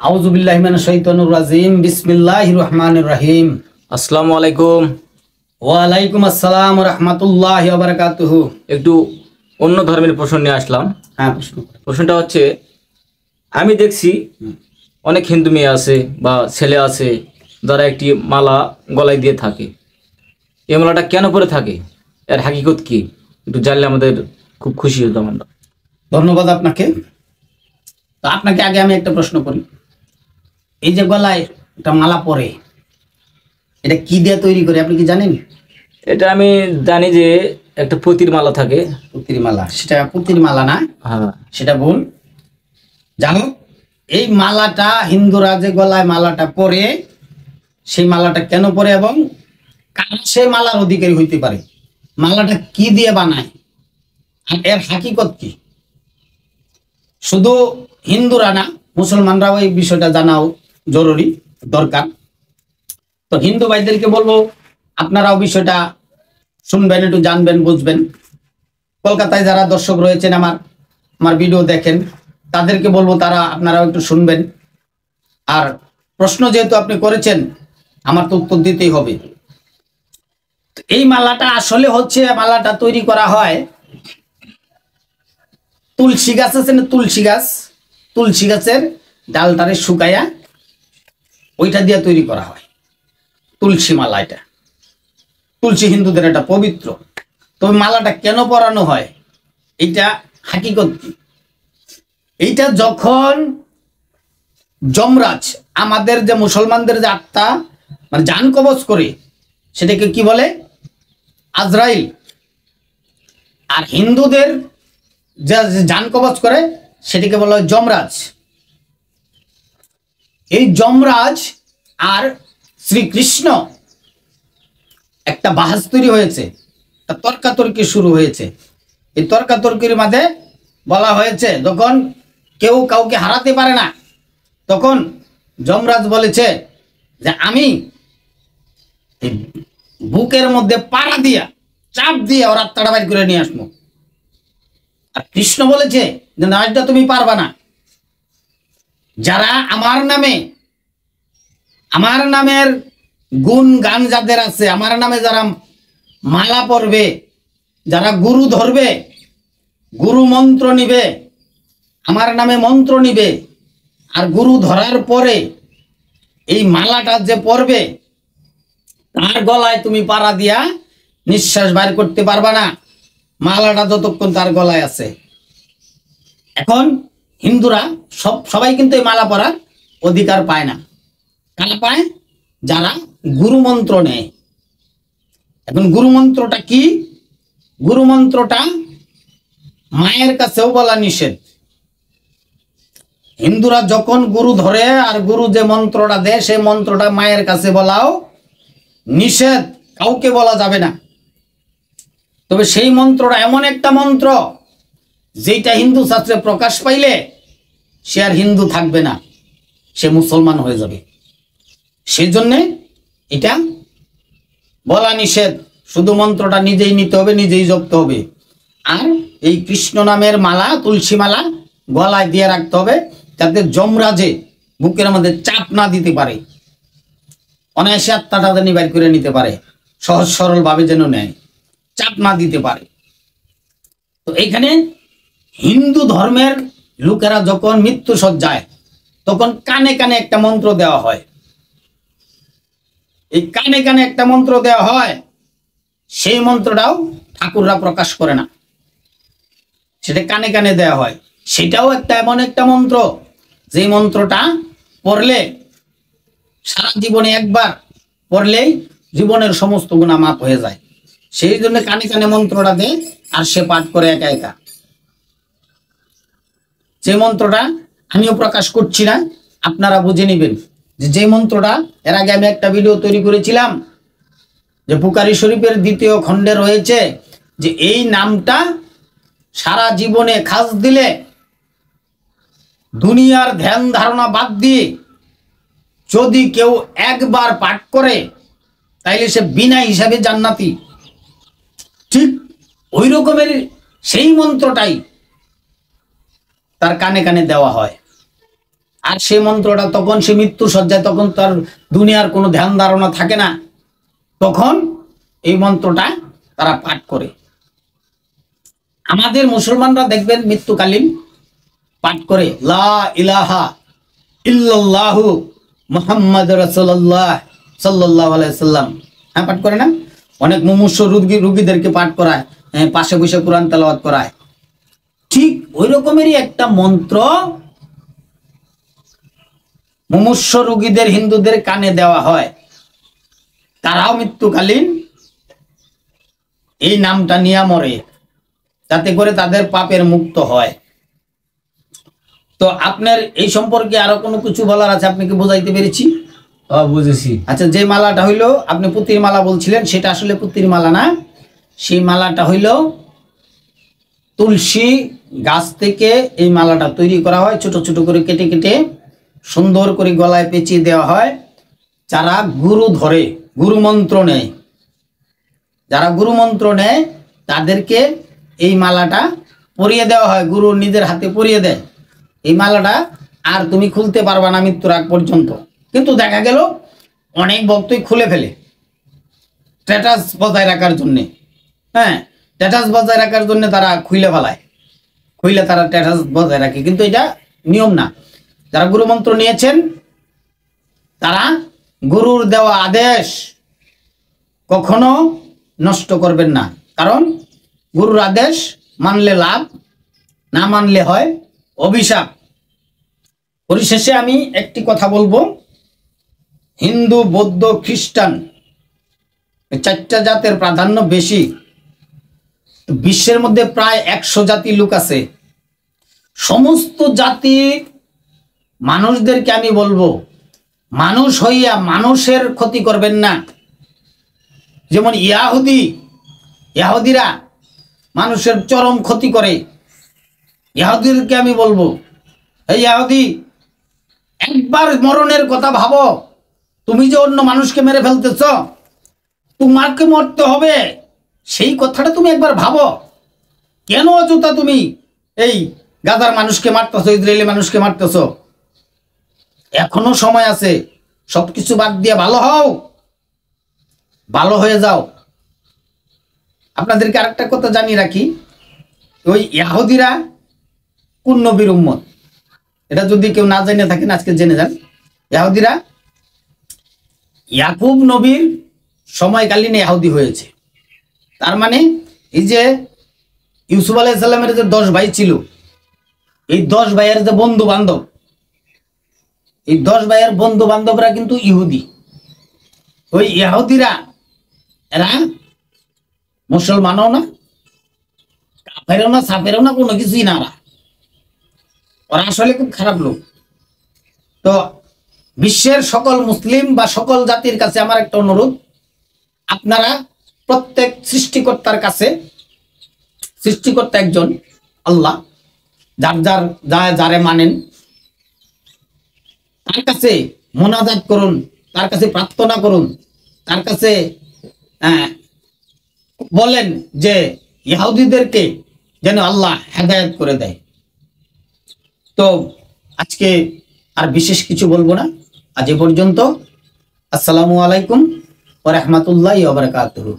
আউযু বিল্লাহি মিনাশ শাইতানির রাজিম। বিসমিল্লাহির রহমানির রহিম। আসসালামু আলাইকুম। ওয়া আলাইকুম আসসালাম ওয়া রাহমাতুল্লাহি ওয়া বারাকাতুহু। একটু অন্য ধর্মের প্রশ্ন নিয়ে আসলাম। হ্যাঁ, প্রশ্নটা হচ্ছে, আমি দেখছি অনেক হিন্দু মেয়ে আছে বা ছেলে আছে যারা একটি মালা গলায় দিয়ে থাকে। এই মালাটা কেন পরে থাকে, এর হাকিকত কি, একটু জানলে আমাদের খুব খুশি হতাম আমরা। ধন্যবাদ আপনাকে। তো আপনাকে আগে আমি একটা প্রশ্ন করি। এই যে গলায় একটা মালা পরে, এটা কি দিয়ে তৈরি করে আপনি কি জানেন? এটা আমি জানি যে একটা পুঁতির মালা থাকে। পুঁতির মালা? সেটা পুঁতির মালা না, হ্যাঁ, সেটা ভুল। জানো, এই মালাটা হিন্দুরা যে গলায় মালাটা পরে, সেই মালাটা কেন পরে এবং কারা সেই মালার অধিকারী হইতে পারে, মালাটা কি দিয়ে বানায়, আর এর হাকিকত কি, শুধু হিন্দুরা না মুসলমানরাও এই বিষয়টা জানাও জরুরি দরকার। তো হিন্দু ভাইদেরকে বলবো, আপনারাও বিষয়টা শুনবেন, একটু জানবেন, বুঝবেন। কলকাতায় যারা দর্শক রয়েছেন, আমার ভিডিও দেখেন, তাদেরকে বলবো আপনারাও একটু শুনবেন। আর প্রশ্ন যেহেতু আপনি করেছেন, আমার তো উত্তর দিতেই হবে। এই মালাটা আসলে হচ্ছে, মালাটা তৈরি করা হয় তুলসী গাছ আছে না, তুলসী গাছের ডালটারে শুকায়া ওইটা দিয়ে তৈরি করা হয় তুলসী মালা। এটা তুলসী হিন্দুদের এটা পবিত্র। তবে মালাটা কেন পরানো হয়, এইটা হাকিকত কি? এইটা যখন যমরাজ আমাদের যে মুসলমানদের যে আত্মা মানে জান কবজ করে, সেটাকে কি বলে? আজরাইল। আর হিন্দুদের যা জান কবজ করে সেটাকে বলা হয় যমরাজ। এই যমরাজ আর শ্রীকৃষ্ণ একটা বাহাস তৈরি হয়েছে, একটা তর্কাতর্কি শুরু হয়েছে। এই তর্কাতর্কির মাঝে বলা হয়েছে, যখন কেউ কাউকে হারাতে পারে না, তখন যমরাজ বলেছে যে আমি বুকের মধ্যে পাড়া দিয়া চাপ দিয়ে ওর আত্মাটা বাইর করে নিয়ে আসবো। আর কৃষ্ণ বলেছে যে না, এটা তুমি পারবা না। যারা আমার নামের গুণ গান যাদের আছে, আমার নামে যারা মালা পরবে, যারা গুরু ধরবে, গুরু মন্ত্র নিবে, আমার নামে মন্ত্র নিবে, আর গুরু ধরার পরে এই মালাটা যে পরবে, তার গলায় তুমি পাড়া দিয়া নিঃশ্বাস বাইর করতে পারবা না, মালাটা যতক্ষণ তার গলায় আছে। এখন হিন্দুরা সবাই কিন্তু এই মালা পরার অধিকার পায় না। কারা পায়? যারা গুরু মন্ত্র নেয়। এখন গুরু মন্ত্রটা কি? গুরু মন্ত্রটা মায়ের কাছেও বলা নিষেধ। হিন্দুরা যখন গুরু ধরে আর গুরু যে মন্ত্রটা দেয়, সেই মন্ত্রটা মায়ের কাছে বলাও নিষেধ, কাউকে বলা যাবে না। তবে সেই মন্ত্রটা এমন একটা মন্ত্র যেটা হিন্দু শাস্ত্রে প্রকাশ পাইলে সে আর হিন্দু থাকবে না, সে মুসলমান হয়ে যাবে। সেই জন্যে এটা বলা নিষেধ। শুধু মন্ত্রটা নিজেই নিতে হবে, নিজেই জপতে হবে। আর এই কৃষ্ণ নামের মালা, তুলসী মালা গলায় দিয়ে রাখতে হবে, যাতে যমরাজে বুকের মধ্যে চাপ না দিতে পারে, অনায়াসে আত্মাটা যেন বাইর করে নিতে পারে, সহজ সরল ভাবে যেন নেয়, চাপ না দিতে পারে। তো এইখানে হিন্দু ধর্মের লোকেরা যখন মৃত্যু সজ্জায়, তখন কানে কানে একটা মন্ত্র দেওয়া হয়। এই কানে কানে একটা মন্ত্র দেওয়া হয়, সেই মন্ত্রটাও ঠাকুররা প্রকাশ করে না, সেটা কানে কানে দেওয়া হয়। সেটাও এমন একটা মন্ত্র, যে মন্ত্রটা পড়লে সারা জীবনে একবার পড়লেই জীবনের সমস্ত গুনাহ মাফ হয়ে যায়। সেই জন্য কানে কানে মন্ত্রটা দেয়, আর সে পাঠ করে একা একা। যে মন্ত্রটা আমিও প্রকাশ করছি না, আপনারা বুঝে নেবেন যে মন্ত্রটা এর আগে আমি একটা ভিডিও তৈরি করেছিলাম, যে বুখারী শরীফের 2য় খণ্ডে রয়েছে যে এই নামটা সারা জীবনে খাস দিলে, দুনিয়ার ধ্যান ধারণা বাদ দিয়ে যদি কেউ একবার পাঠ করে, তাইলে সে বিনা হিসাবে জান্নাতি। ঠিক ওই রকমের সেই মন্ত্রটাই তার কানে কানে দেওয়া হয়। আর সেই মন্ত্রটা তখন সে মৃত্যু সজ্জায়, তখন তার দুনিয়ার কোনো ধ্যান ধারণা থাকে না, তখন এই মন্ত্রটা তারা পাঠ করে। আমাদের মুসলমানরা দেখবেন মৃত্যুকালীন পাঠ করে লা ইলাহা ইল্লাল্লাহু মুহাম্মাদ রাসূলুল্লাহ সাল্লাল্লাহু আলাইহি সাল্লাম। হ্যাঁ, পাঠ করে না? অনেক মুমূর্ষু রোগীদেরকে পাঠ করায়, পাশে বসে কোরআন তেলাওয়াত করায়। ঠিক ওই রকমেরই একটা মন্ত্র মুমূর্ষু রোগীদের, হিন্দুদের কানে দেওয়া হয়। তারাও মৃত্যুকালীন এই নামটা নিয়ে মরে, যাতে করে তাদের পাপের মুক্ত হয়। তো আপনার এই সম্পর্কে আরো কোনো কিছু বলার আছে? আপনি কি বোঝাইতে পেরেছি? বুঝেছি। আচ্ছা, যে মালাটা হইলো, আপনি পুতির মালা বলছিলেন, সেটা আসলে পুতির মালা না। সেই মালাটা হইল তুলসী গাছ থেকে এই মালাটা তৈরি করা হয়, ছোট ছোট করে কেটে কেটে সুন্দর করে গলায় পেঁচিয়ে দেওয়া হয়। যারা গুরু ধরে, গুরু মন্ত্র নেয়, যারা গুরু মন্ত্র নেয় তাদেরকে এই মালাটা পরিয়ে দেওয়া হয়, গুরু নিজের হাতে পরিয়ে দেয়। এই মালাটা আর তুমি খুলতে পারবা না মৃত্যুর আগ পর্যন্ত। কিন্তু দেখা গেল অনেক ভক্তই খুলে ফেলে স্ট্যাটাস বজায় রাখার জন্যে। হ্যাঁ, স্ট্যাটাস বজায় রাখার জন্য তারা খুলে ফেলায়, খুলে তারা স্ট্যাটাস বজায় রাখে, কিন্তু এটা নিয়ম না। যারা গুরু মন্ত্র নিয়েছেন তারা গুরুর দেওয়া আদেশ কখনো নষ্ট করবেন না, কারণ গুরুর আদেশ মানলে লাভ, না মানলে হয় অভিশাপ। পরিশেষে আমি একটি কথা বলবো, হিন্দু, বৌদ্ধ, খ্রিস্টান এই চারটা জাতের প্রাধান্য বেশি। বিশ্বের মধ্যে প্রায় 100 জাতি লোক আছে। সমস্ত জাতির মানুষদেরকে আমি বলবো, মানুষ হইয়া মানুষের ক্ষতি করবেন না। যেমন ইহুদিরা মানুষের চরম ক্ষতি করে। ইহুদিদেরকে আমি বলবো, এই ইহুদি, একবার মরণের কথা ভাবো। তুমি যে অন্য মানুষকে মেরে ফেলতেছ, তোমাকে মরতে হবে, সেই কথাটা তুমি একবার ভাবো। কেন অযথা তুমি এই গাজার মানুষকে মারতেছ, ইসরায়েলি মানুষকে মারতেছ? এখনো সময় আছে, সবকিছু বাদ দিয়ে ভালো হও, ভালো হয়ে যাও। আপনাদেরকে আরেকটা কথা জানিয়ে রাখি, ওই ইহুদিরা কোন নবীর উম্মত, এটা যদি কেউ না জেনে থাকেন আজকে জেনে যান। ইহুদিরা ইয়াকুব নবীর সময়কালীন ইহুদি হয়েছে। তার মানে এই যে ইউসুফ আলাইহিস সালামের যে 10 ভাই ছিল, এই 10 ভাইয়ের যে বন্ধু বান্ধব, এই 10 ভাইয়ের বন্ধু বান্ধবরা কিন্তু ইহুদি। ওই ইহুদিরা এরা মুসলমানও না, কাফেরও না, সাফেরও না, কোনো কিছুই না। ওরা আসলে খুব খারাপ লোক। তো বিশ্বের সকল মুসলিম বা সকল জাতির কাছে আমার একটা অনুরোধ, আপনারা প্রত্যেক সৃষ্টিকর্তার কাছে, সৃষ্টিকর্তা একজন আল্লাহ, যারে মানেন তার কাছে মোনাজাত করুন, তার কাছে প্রার্থনা করুন, তার কাছে বলেন যে ইহুদিদেরকে যেন আল্লাহ হেদায়েত করে দেয়। তো আজকে আর বিশেষ কিছু বলবো না, আজ এ পর্যন্ত। আসসালামু আলাইকুম ওয়া রাহমাতুল্লাহি ওয়া বারাকাতুহু।